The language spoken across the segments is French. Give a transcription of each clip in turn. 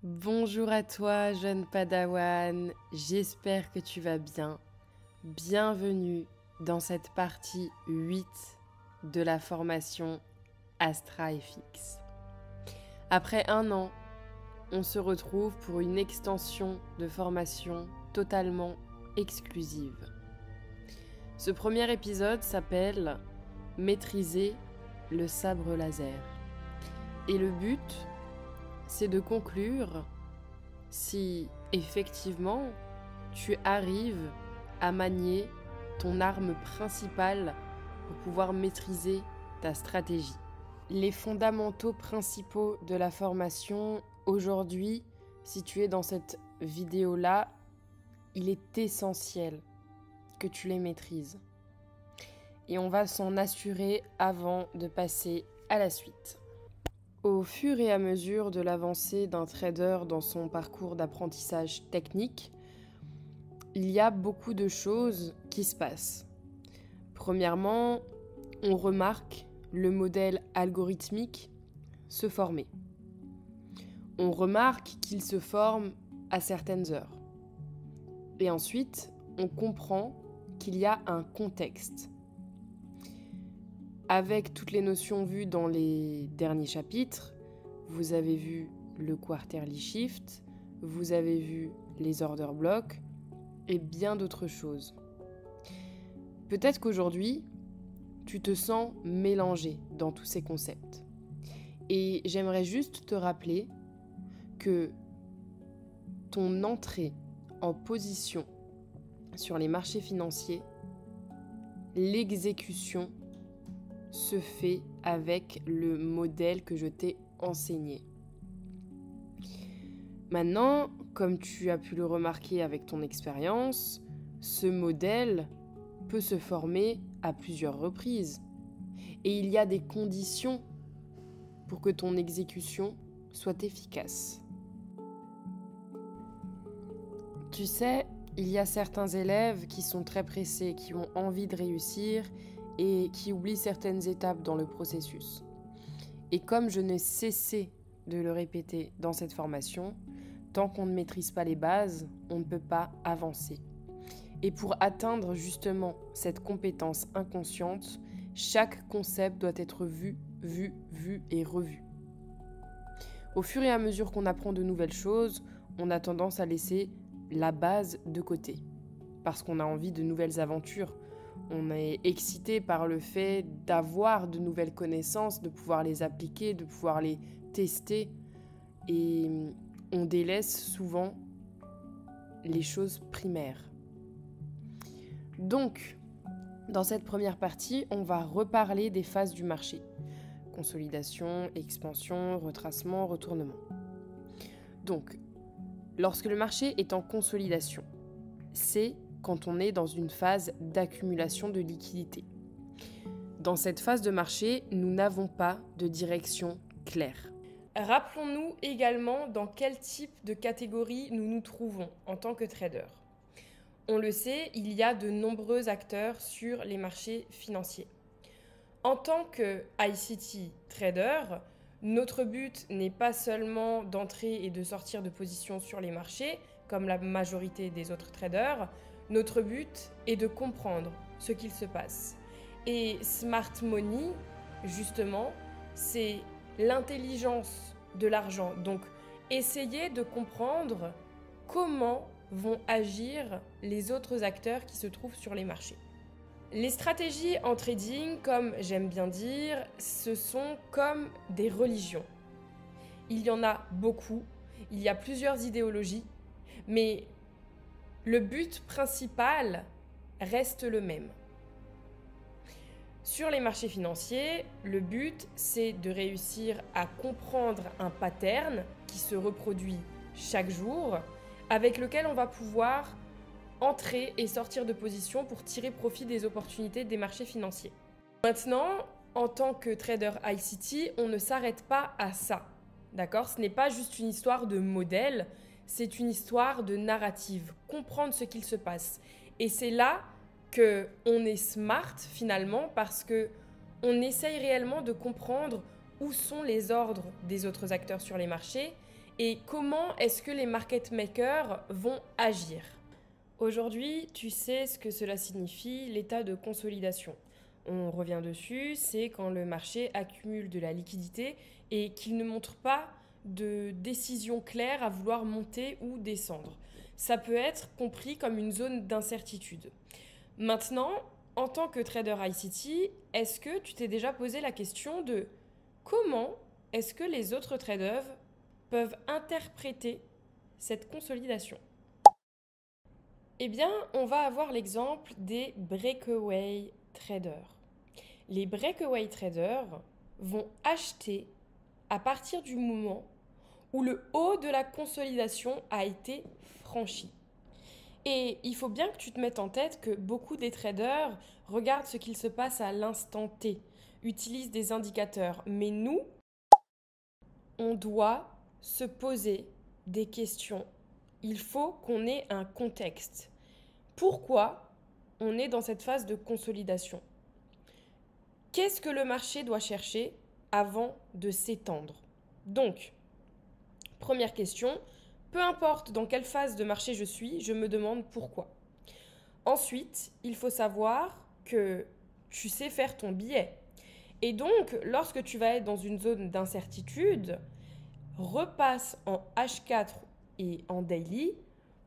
Bonjour à toi, jeune Padawan, j'espère que tu vas bien. Bienvenue dans cette partie 8 de la formation Astra FX. Après un an, on se retrouve pour une extension de formation totalement exclusive. Ce premier épisode s'appelle « Maîtriser le sabre laser ». Et le but, c'est de conclure si effectivement tu arrives à manier ton arme principale pour pouvoir maîtriser ta stratégie. Les fondamentaux principaux de la formation, aujourd'hui, si tu es dans cette vidéo-là, il est essentiel que tu les maîtrises. Et on va s'en assurer avant de passer à la suite. Au fur et à mesure de l'avancée d'un trader dans son parcours d'apprentissage technique, il y a beaucoup de choses qui se passent. Premièrement, on remarque le modèle algorithmique se former. On remarque qu'il se forme à certaines heures. Et ensuite, on comprend qu'il y a un contexte. Avec toutes les notions vues dans les derniers chapitres, vous avez vu le quarterly shift, vous avez vu les order blocks et bien d'autres choses. Peut-être qu'aujourd'hui, tu te sens mélangé dans tous ces concepts. Et j'aimerais juste te rappeler que ton entrée en position sur les marchés financiers, l'exécution se fait avec le modèle que je t'ai enseigné. Maintenant, comme tu as pu le remarquer avec ton expérience, ce modèle peut se former à plusieurs reprises. Et il y a des conditions pour que ton exécution soit efficace. Tu sais, il y a certains élèves qui sont très pressés, qui ont envie de réussir et qui oublient certaines étapes dans le processus. Et comme je n'ai cessé de le répéter dans cette formation, tant qu'on ne maîtrise pas les bases, on ne peut pas avancer. Et pour atteindre justement cette compétence inconsciente, chaque concept doit être vu et revu. Au fur et à mesure qu'on apprend de nouvelles choses, on a tendance à laisser la base de côté, parce qu'on a envie de nouvelles aventures. On est excité par le fait d'avoir de nouvelles connaissances, de pouvoir les appliquer, de pouvoir les tester. Et on délaisse souvent les choses primaires. Donc, dans cette première partie, on va reparler des phases du marché. Consolidation, expansion, retracement, retournement. Donc, lorsque le marché est en consolidation, c'est quand on est dans une phase d'accumulation de liquidités. Dans cette phase de marché, nous n'avons pas de direction claire. Rappelons-nous également dans quel type de catégorie nous nous trouvons en tant que trader. On le sait, il y a de nombreux acteurs sur les marchés financiers. En tant que ICT trader, notre but n'est pas seulement d'entrer et de sortir de position sur les marchés, comme la majorité des autres traders. Notre but est de comprendre ce qu'il se passe. Et Smart Money, justement, c'est l'intelligence de l'argent. Donc, essayer de comprendre comment vont agir les autres acteurs qui se trouvent sur les marchés. Les stratégies en trading, comme j'aime bien dire, ce sont comme des religions. Il y en a beaucoup, il y a plusieurs idéologies, mais le but principal reste le même. Sur les marchés financiers, le but, c'est de réussir à comprendre un pattern qui se reproduit chaque jour, avec lequel on va pouvoir entrer et sortir de position pour tirer profit des opportunités des marchés financiers. Maintenant, en tant que trader ICT, on ne s'arrête pas à ça. D'accord ? Ce n'est pas juste une histoire de modèle, c'est une histoire de narrative, comprendre ce qu'il se passe. Et c'est là qu'on est smart finalement parce qu'on essaye réellement de comprendre où sont les ordres des autres acteurs sur les marchés et comment est-ce que les market makers vont agir. Aujourd'hui, tu sais ce que cela signifie, l'état de consolidation. On revient dessus, c'est quand le marché accumule de la liquidité et qu'il ne montre pas de décision claire à vouloir monter ou descendre. Ça peut être compris comme une zone d'incertitude. Maintenant, en tant que trader ICT, est-ce que tu t'es déjà posé la question de comment est-ce que les autres traders peuvent interpréter cette consolidation? Eh bien, on va avoir l'exemple des breakaway traders. Les breakaway traders vont acheter à partir du moment où le haut de la consolidation a été franchi. Et il faut bien que tu te mettes en tête que beaucoup des traders regardent ce qu'il se passe à l'instant T, utilisent des indicateurs. Mais nous, on doit se poser des questions. Il faut qu'on ait un contexte. Pourquoi on est dans cette phase de consolidation? Qu'est-ce que le marché doit chercher avant de s'étendre? Donc, première question, peu importe dans quelle phase de marché je suis, je me demande pourquoi. Ensuite, il faut savoir que tu sais faire ton billet. Et donc, lorsque tu vas être dans une zone d'incertitude, repasse en H4 et en daily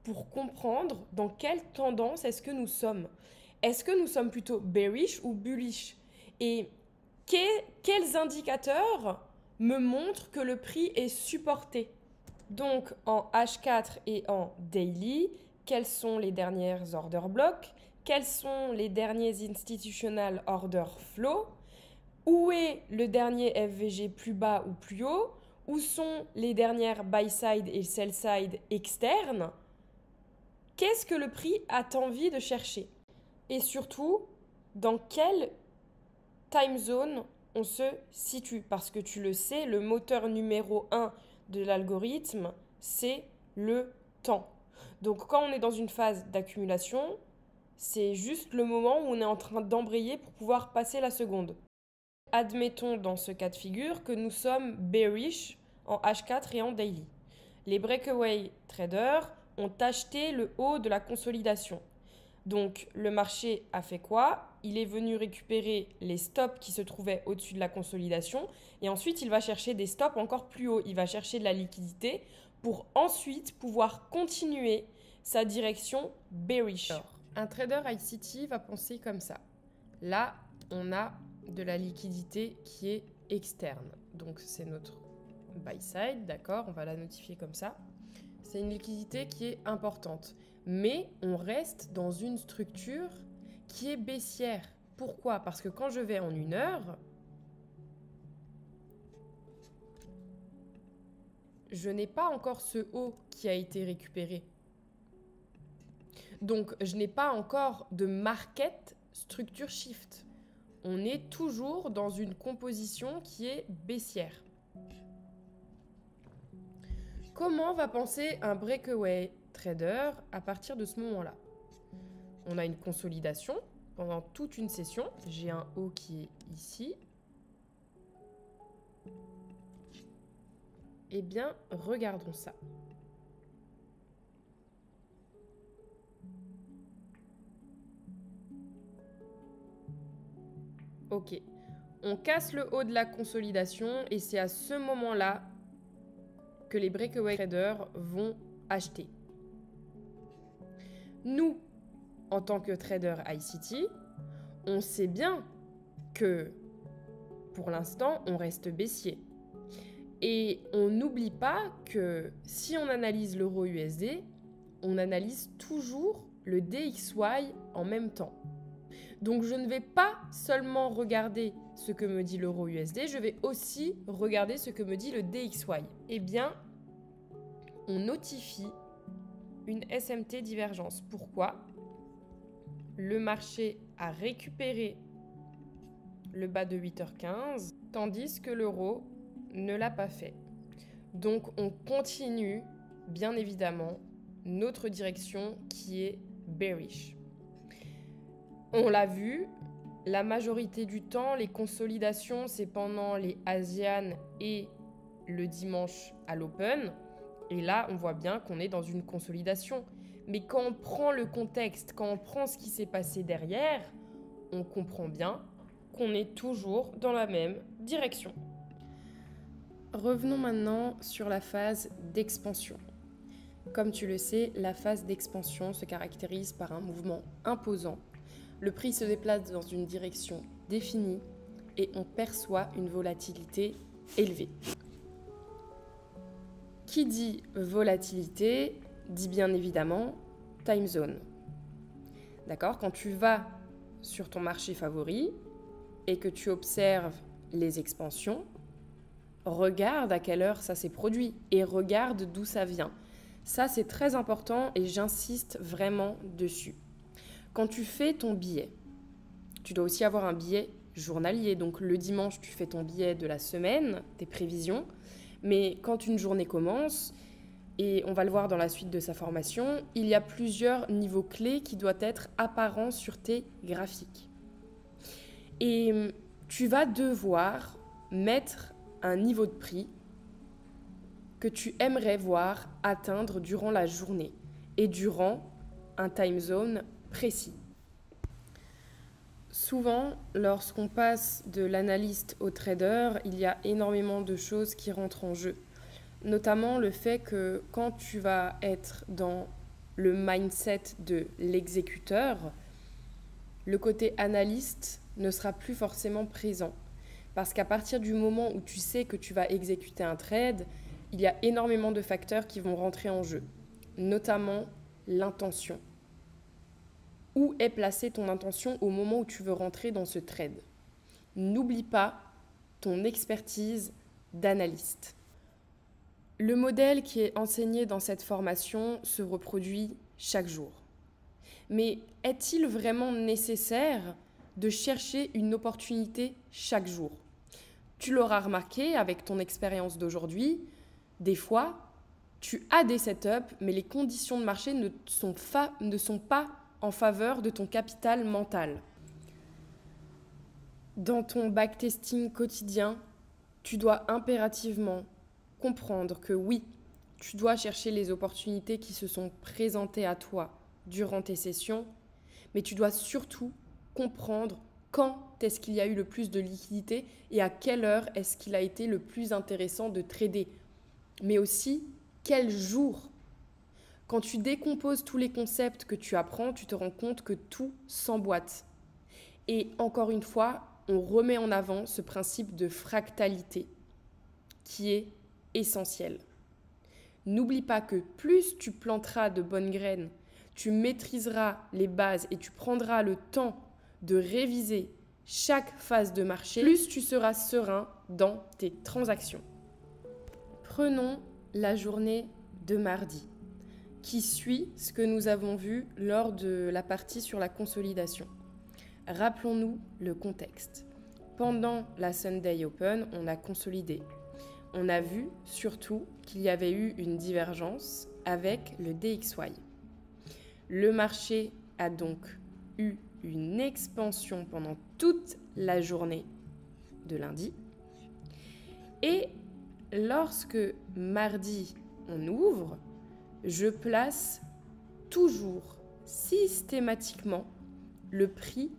pour comprendre dans quelle tendance est-ce que nous sommes. Est-ce que nous sommes plutôt bearish ou bullish? Et quels indicateurs me montrent que le prix est supporté? Donc en H4 et en daily, quels sont les dernières order blocks? Quels sont les derniers institutional order flow? Où est le dernier FVG plus bas ou plus haut? Où sont les dernières buy side et sell side externes? Qu'est-ce que le prix a envie de chercher? Et surtout, dans quelle time zone on se situe? Parce que tu le sais, le moteur numéro 1 de l'algorithme, c'est le temps. Donc quand on est dans une phase d'accumulation, c'est juste le moment où on est en train d'embrayer pour pouvoir passer la seconde. Admettons dans ce cas de figure que nous sommes bearish en H4 et en daily. Les breakaway traders ont acheté le haut de la consolidation. Donc le marché a fait quoi? Il est venu récupérer les stops qui se trouvaient au-dessus de la consolidation et ensuite il va chercher des stops encore plus hauts. Il va chercher de la liquidité pour ensuite pouvoir continuer sa direction bearish. Alors, un trader ICT va penser comme ça. Là, on a de la liquidité qui est externe. Donc c'est notre buy side, d'accord? On va la notifier comme ça. C'est une liquidité qui est importante. Mais on reste dans une structure qui est baissière. Pourquoi? Parce que quand je vais en 1 heure, je n'ai pas encore ce haut qui a été récupéré. Donc, je n'ai pas encore de market structure shift. On est toujours dans une composition qui est baissière. Comment va penser un breakaway trader à partir de ce moment-là? On a une consolidation pendant toute une session. J'ai un haut qui est ici. Eh bien, regardons ça. Ok. On casse le haut de la consolidation et c'est à ce moment-là que les breakaway traders vont acheter. Nous, en tant que trader ICT, on sait bien que pour l'instant, on reste baissier. Et on n'oublie pas que si on analyse l'euro USD, on analyse toujours le DXY en même temps. Donc je ne vais pas seulement regarder ce que me dit l'euro USD, je vais aussi regarder ce que me dit le DXY. Eh bien, on notifie une SMT divergence. Pourquoi? Le marché a récupéré le bas de 8h15, tandis que l'euro ne l'a pas fait. Donc on continue, bien évidemment, notre direction qui est bearish. On l'a vu, la majorité du temps, les consolidations, c'est pendant les Asian et le dimanche à l'Open. Et là, on voit bien qu'on est dans une consolidation. Mais quand on prend le contexte, quand on prend ce qui s'est passé derrière, on comprend bien qu'on est toujours dans la même direction. Revenons maintenant sur la phase d'expansion. Comme tu le sais, la phase d'expansion se caractérise par un mouvement imposant. Le prix se déplace dans une direction définie et on perçoit une volatilité élevée. Qui dit volatilité dit bien évidemment time zone. D'accord ? Quand tu vas sur ton marché favori et que tu observes les expansions, regarde à quelle heure ça s'est produit et regarde d'où ça vient. Ça, c'est très important et j'insiste vraiment dessus. Quand tu fais ton billet, tu dois aussi avoir un billet journalier. Donc le dimanche, tu fais ton billet de la semaine, tes prévisions. Mais quand une journée commence, et on va le voir dans la suite de sa formation, il y a plusieurs niveaux clés qui doivent être apparents sur tes graphiques. Et tu vas devoir mettre un niveau de prix que tu aimerais voir atteindre durant la journée et durant un time zone précis. Souvent, lorsqu'on passe de l'analyste au trader, il y a énormément de choses qui rentrent en jeu. Notamment le fait que quand tu vas être dans le mindset de l'exécuteur, le côté analyste ne sera plus forcément présent. Parce qu'à partir du moment où tu sais que tu vas exécuter un trade, il y a énormément de facteurs qui vont rentrer en jeu, notamment l'intention. Où est placée ton intention au moment où tu veux rentrer dans ce trade ? N'oublie pas ton expertise d'analyste. Le modèle qui est enseigné dans cette formation se reproduit chaque jour. Mais est-il vraiment nécessaire de chercher une opportunité chaque jour ? Tu l'auras remarqué avec ton expérience d'aujourd'hui, des fois, tu as des setups, mais les conditions de marché ne sont pas en faveur de ton capital mental. Dans ton backtesting quotidien, tu dois impérativement comprendre que oui, tu dois chercher les opportunités qui se sont présentées à toi durant tes sessions, mais tu dois surtout comprendre quand est-ce qu'il y a eu le plus de liquidité et à quelle heure est-ce qu'il a été le plus intéressant de trader, mais aussi quel jour. Quand tu décomposes tous les concepts que tu apprends, tu te rends compte que tout s'emboîte. Et encore une fois, on remet en avant ce principe de fractalité qui est essentiel. N'oublie pas que plus tu planteras de bonnes graines, tu maîtriseras les bases et tu prendras le temps de réviser chaque phase de marché, plus tu seras serein dans tes transactions. Prenons la journée de mardi, qui suit ce que nous avons vu lors de la partie sur la consolidation. Rappelons-nous le contexte. Pendant la Sunday Open, on a consolidé. On a vu surtout qu'il y avait eu une divergence avec le DXY. Le marché a donc eu une expansion pendant toute la journée de lundi. Et lorsque mardi on ouvre, je place toujours systématiquement le prix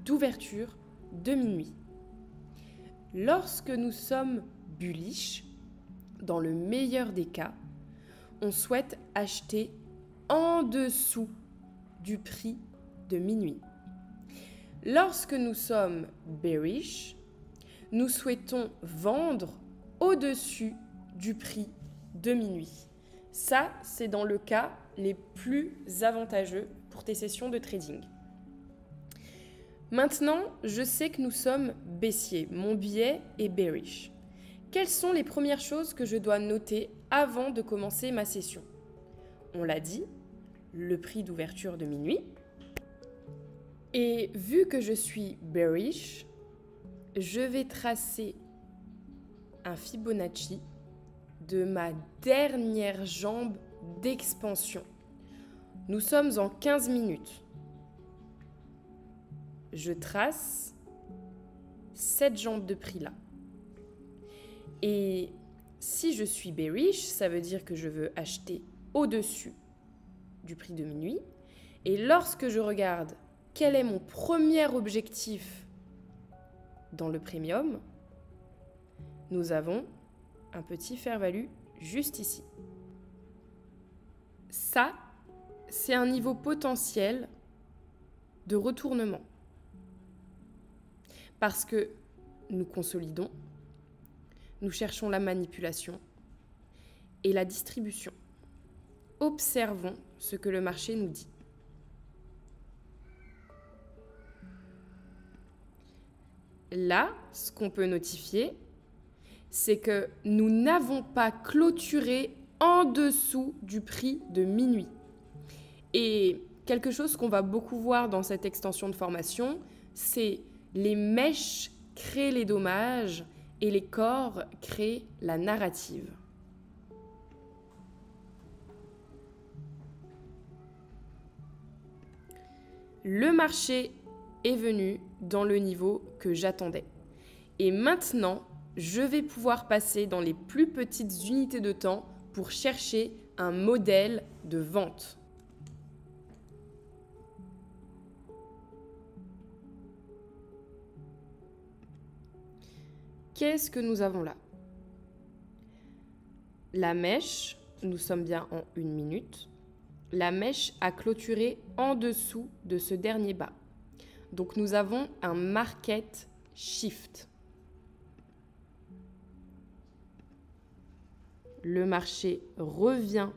d'ouverture de minuit. Lorsque nous sommes bullish, dans le meilleur des cas, on souhaite acheter en dessous du prix de minuit. Lorsque nous sommes bearish, nous souhaitons vendre au-dessus du prix de minuit. Ça, c'est dans le cas les plus avantageux pour tes sessions de trading. Maintenant, je sais que nous sommes baissiers. Mon billet est bearish. Quelles sont les premières choses que je dois noter avant de commencer ma session ? On l'a dit, le prix d'ouverture de minuit. Et vu que je suis bearish, je vais tracer un Fibonacci de ma dernière jambe d'expansion. Nous sommes en 15 minutes. Je trace cette jambe de prix là. Et Si je suis bearish, ça veut dire que je veux acheter au-dessus du prix de minuit. Et lorsque je regarde quel est mon premier objectif dans le premium, nous avons un petit fair value juste ici. Ça, c'est un niveau potentiel de retournement. Parce que nous consolidons, nous cherchons la manipulation et la distribution. Observons ce que le marché nous dit. Là, ce qu'on peut notifier, c'est que nous n'avons pas clôturé en dessous du prix de minuit. Et quelque chose qu'on va beaucoup voir dans cette extension de formation, c'est les mèches créent les dommages et les corps créent la narrative. Le marché est venu dans le niveau que j'attendais. Et maintenant, je vais pouvoir passer dans les plus petites unités de temps pour chercher un modèle de vente. Qu'est-ce que nous avons là? La mèche, nous sommes bien en 1 minute. La mèche a clôturé en dessous de ce dernier bas. Donc nous avons un market shift. Le marché revient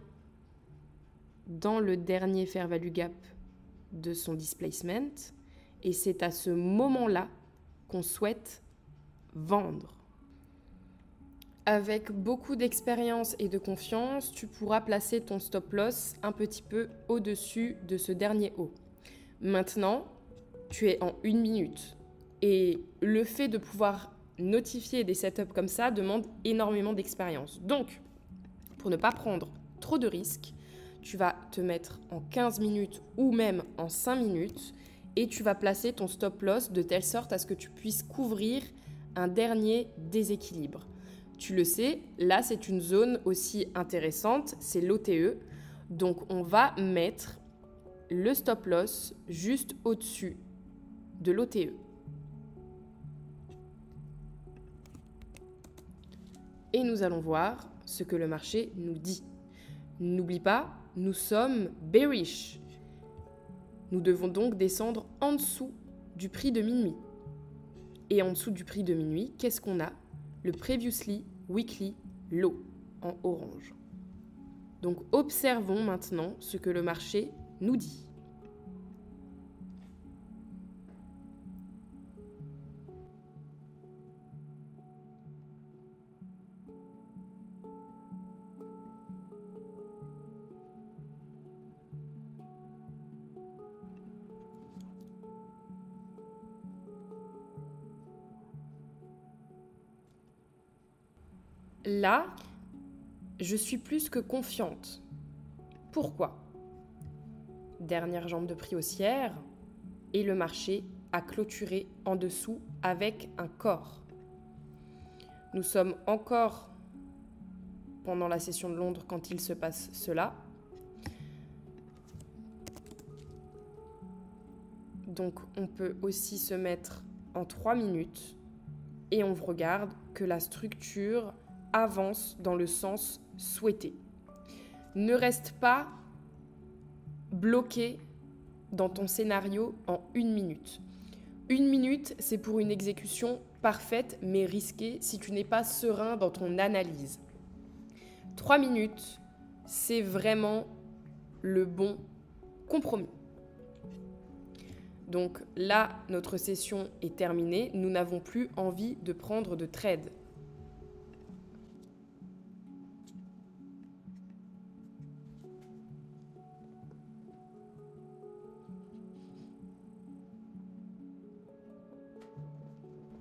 dans le dernier fair value gap de son displacement et c'est à ce moment-là qu'on souhaite vendre. Avec beaucoup d'expérience et de confiance, tu pourras placer ton stop loss un petit peu au-dessus de ce dernier haut. Maintenant, tu es en 1 minute et le fait de pouvoir notifier des setups comme ça demande énormément d'expérience. Donc, pour ne pas prendre trop de risques, tu vas te mettre en 15 minutes ou même en 5 minutes et tu vas placer ton stop loss de telle sorte à ce que tu puisses couvrir un dernier déséquilibre. Tu le sais, là c'est une zone aussi intéressante, c'est l'OTE. Donc on va mettre le stop loss juste au-dessus de l'OTE. Et nous allons voir ce que le marché nous dit. N'oublie pas, nous sommes bearish. Nous devons donc descendre en dessous du prix de minuit. Et en dessous du prix de minuit, qu'est-ce qu'on a? Le previously weekly low en orange. Donc observons maintenant ce que le marché nous dit. Là, je suis plus que confiante. Pourquoi? Dernière jambe de prix haussière et le marché a clôturé en dessous avec un corps. Nous sommes encore pendant la session de Londres quand il se passe cela. Donc on peut aussi se mettre en 3 minutes et on regarde que la structure avance dans le sens souhaité. Ne reste pas bloqué dans ton scénario en 1 minute. 1 minute, c'est pour une exécution parfaite mais risquée si tu n'es pas serein dans ton analyse. 3 minutes, c'est vraiment le bon compromis. Donc là, notre session est terminée. Nous n'avons plus envie de prendre de trade.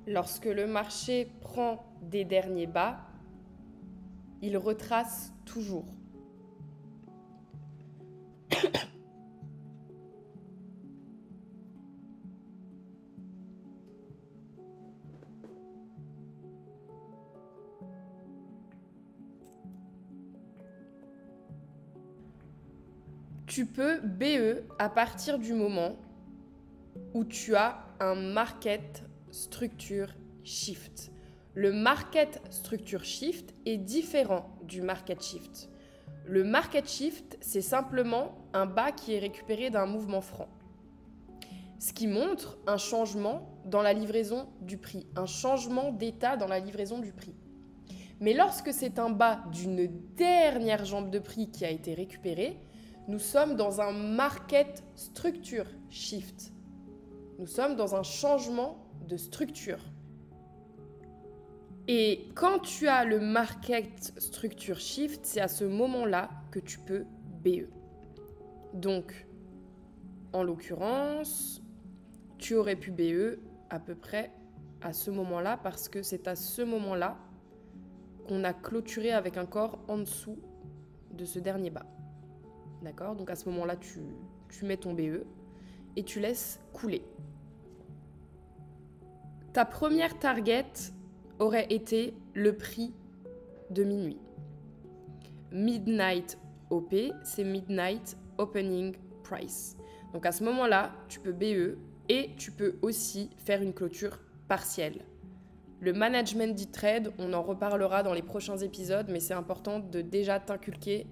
Lorsque le marché prend des derniers bas, il retrace toujours. Tu peux BE à partir du moment où tu as un market structure shift. Le market structure shift est différent du market shift. Le market shift, c'est simplement un bas qui est récupéré d'un mouvement franc. Ce qui montre un changement dans la livraison du prix, un changement d'état dans la livraison du prix. Mais lorsque c'est un bas d'une dernière jambe de prix qui a été récupérée, nous sommes dans un market structure shift. Nous sommes dans un changement de structure. Et quand tu as le market structure shift, c'est à ce moment-là que tu peux BE. Donc, en l'occurrence, tu aurais pu BE à peu près à ce moment-là parce que c'est à ce moment-là qu'on a clôturé avec un corps en dessous de ce dernier bas. D'accord ? Donc à ce moment-là, tu mets ton BE et tu laisses couler. Ta première target aurait été le prix de minuit. Midnight OP, c'est Midnight Opening Price. Donc à ce moment-là, tu peux BE et tu peux aussi faire une clôture partielle. Le management du trade, on en reparlera dans les prochains épisodes, mais c'est important de déjà t'inculquer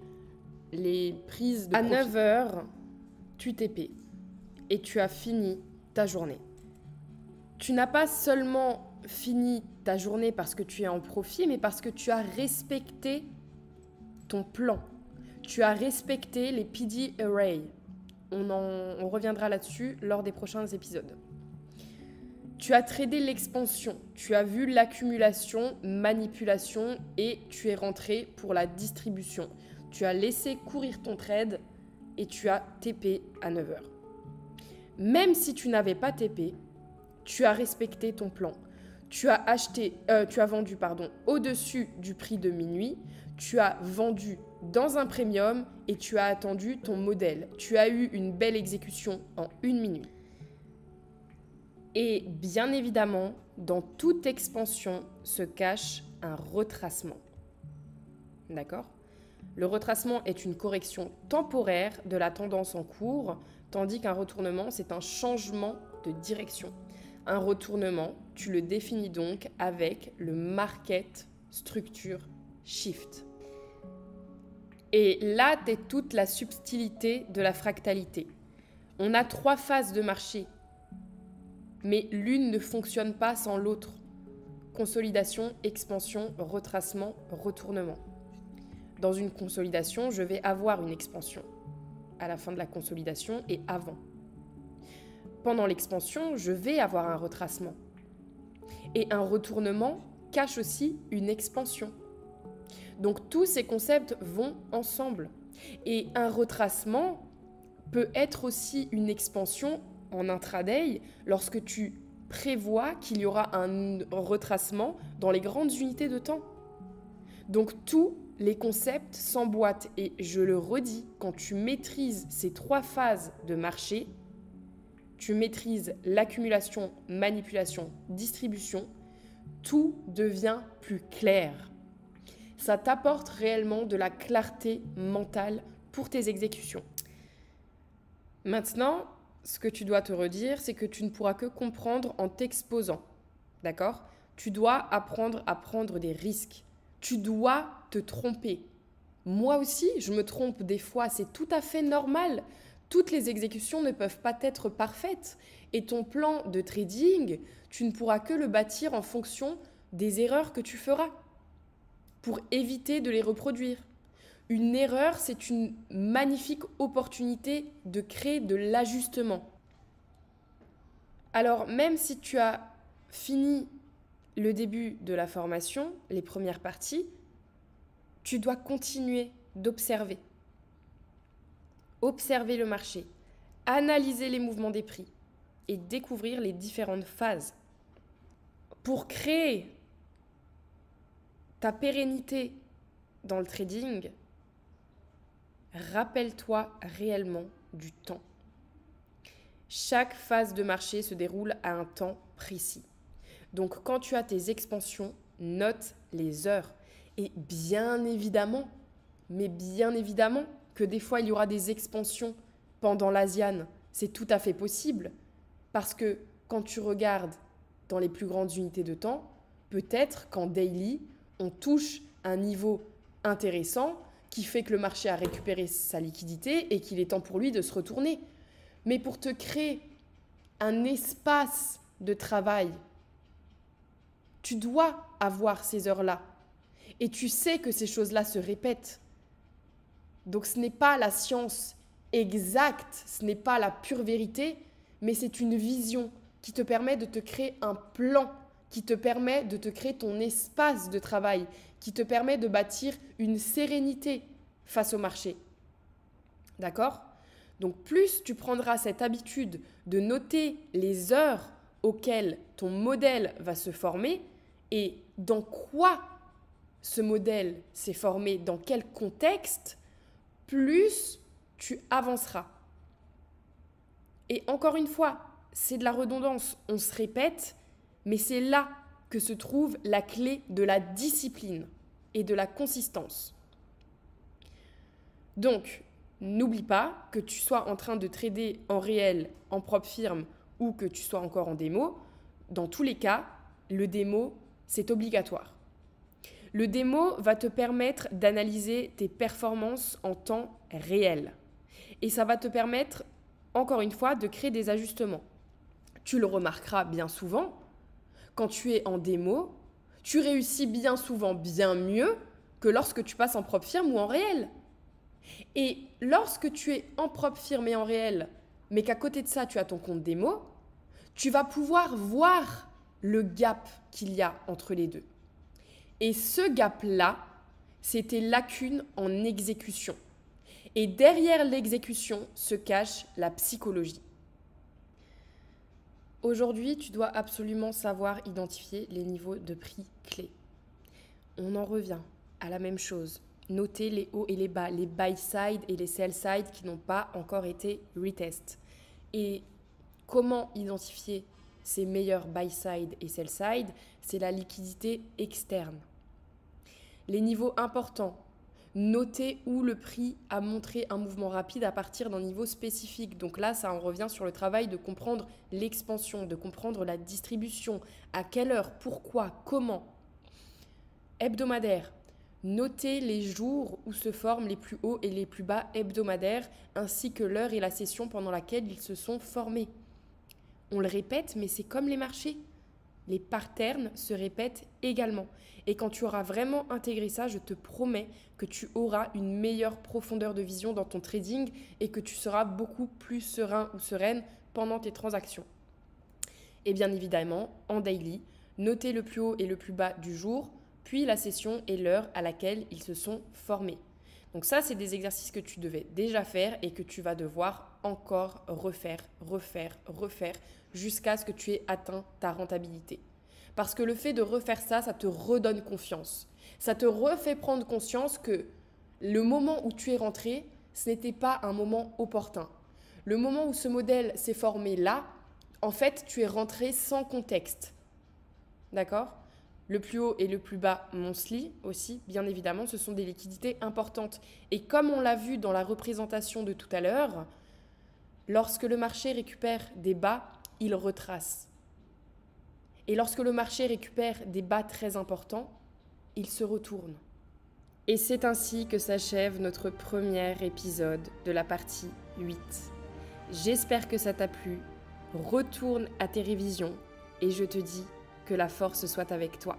les prises de profit. À 9h, tu TP et tu as fini ta journée. Tu n'as pas seulement fini ta journée parce que tu es en profit, mais parce que tu as respecté ton plan. Tu as respecté les PD Array. On reviendra là-dessus lors des prochains épisodes. Tu as tradé l'expansion, tu as vu l'accumulation, manipulation et tu es rentré pour la distribution. Tu as laissé courir ton trade et tu as TP à 9h. Même si tu n'avais pas TP, tu as respecté ton plan. Tu as vendu au-dessus du prix de minuit, tu as vendu dans un premium et tu as attendu ton modèle. Tu as eu une belle exécution en 1 minute. Et bien évidemment, dans toute expansion se cache un retracement. D'accord ? Le retracement est une correction temporaire de la tendance en cours, tandis qu'un retournement, c'est un changement de direction. Un retournement, tu le définis donc avec le market structure shift. Et là, t'es toute la subtilité de la fractalité. On a 3 phases de marché, mais l'une ne fonctionne pas sans l'autre. Consolidation, expansion, retracement, retournement. Dans une consolidation, je vais avoir une expansion à la fin de la consolidation et avant. Pendant l'expansion, je vais avoir un retracement. Et un retournement cache aussi une expansion. Donc tous ces concepts vont ensemble. Et un retracement peut être aussi une expansion en intraday lorsque tu prévois qu'il y aura un retracement dans les grandes unités de temps. Donc tous les concepts s'emboîtent et je le redis, quand tu maîtrises ces 3 phases de marché, tu maîtrises l'accumulation, manipulation, distribution, tout devient plus clair. Ça t'apporte réellement de la clarté mentale pour tes exécutions. Maintenant, ce que tu dois te redire, c'est que tu ne pourras que comprendre en t'exposant. D'accord ? Tu dois apprendre à prendre des risques. Tu dois te tromper. Moi aussi, je me trompe des fois, c'est tout à fait normal. Toutes les exécutions ne peuvent pas être parfaites. Et ton plan de trading, tu ne pourras que le bâtir en fonction des erreurs que tu feras pour éviter de les reproduire. Une erreur, c'est une magnifique opportunité de créer de l'ajustement. Alors, même si tu as fini le début de la formation, les premières parties, tu dois continuer d'observer. Observer le marché, analyser les mouvements des prix et découvrir les différentes phases. Pour créer ta pérennité dans le trading, rappelle-toi réellement du temps. Chaque phase de marché se déroule à un temps précis. Donc quand tu as tes expansions, note les heures. Et bien évidemment, que des fois il y aura des expansions pendant l'Asian. C'est tout à fait possible parce que quand tu regardes dans les plus grandes unités de temps, peut-être qu'en daily, on touche un niveau intéressant qui fait que le marché a récupéré sa liquidité et qu'il est temps pour lui de se retourner. Mais pour te créer un espace de travail, tu dois avoir ces heures-là. Et tu sais que ces choses-là se répètent. Donc ce n'est pas la science exacte, ce n'est pas la pure vérité, mais c'est une vision qui te permet de te créer un plan, qui te permet de te créer ton espace de travail, qui te permet de bâtir une sérénité face au marché. D'accord ? Donc plus tu prendras cette habitude de noter les heures auxquelles ton modèle va se former et dans quoi ce modèle s'est formé, dans quel contexte, plus tu avanceras. Et encore une fois, c'est de la redondance, on se répète, mais c'est là que se trouve la clé de la discipline et de la consistance. Donc, n'oublie pas que tu sois en train de trader en réel, en propre firme ou que tu sois encore en démo. Dans tous les cas, le démo, c'est obligatoire. Le démo va te permettre d'analyser tes performances en temps réel. Et ça va te permettre, encore une fois, de créer des ajustements. Tu le remarqueras bien souvent, quand tu es en démo, tu réussis bien souvent bien mieux que lorsque tu passes en propre firme ou en réel. Et lorsque tu es en propre firme et en réel, mais qu'à côté de ça, tu as ton compte démo, tu vas pouvoir voir le gap qu'il y a entre les deux. Et ce gap-là, c'est tes lacunes en exécution. Et derrière l'exécution se cache la psychologie. Aujourd'hui, tu dois absolument savoir identifier les niveaux de prix clés. On en revient à la même chose. Noter les hauts et les bas, les buy side et les sell side qui n'ont pas encore été retest. Et comment identifier ces meilleurs buy side et sell side? C'est la liquidité externe. Les niveaux importants. Noter où le prix a montré un mouvement rapide à partir d'un niveau spécifique. Donc là, ça en revient sur le travail de comprendre l'expansion, de comprendre la distribution, à quelle heure, pourquoi, comment. Hebdomadaire. Noter les jours où se forment les plus hauts et les plus bas hebdomadaires, ainsi que l'heure et la session pendant laquelle ils se sont formés. On le répète, mais c'est comme les marchés. Les patterns se répètent également. Et quand tu auras vraiment intégré ça, je te promets que tu auras une meilleure profondeur de vision dans ton trading et que tu seras beaucoup plus serein ou sereine pendant tes transactions. Et bien évidemment, en daily, noter le plus haut et le plus bas du jour, puis la session et l'heure à laquelle ils se sont formés. Donc ça, c'est des exercices que tu devais déjà faire et que tu vas devoir encore refaire jusqu'à ce que tu aies atteint ta rentabilité. Parce que le fait de refaire ça, ça te redonne confiance. Ça te refait prendre conscience que le moment où tu es rentré, ce n'était pas un moment opportun. Le moment où ce modèle s'est formé là, en fait, tu es rentré sans contexte. D'accord ? Le plus haut et le plus bas monthly aussi, bien évidemment, ce sont des liquidités importantes. Et comme on l'a vu dans la représentation de tout à l'heure, lorsque le marché récupère des bas, il retrace. Et lorsque le marché récupère des bas très importants, il se retourne. Et c'est ainsi que s'achève notre premier épisode de la partie 8. J'espère que ça t'a plu. Retourne à tes révisions et je te dis que la force soit avec toi.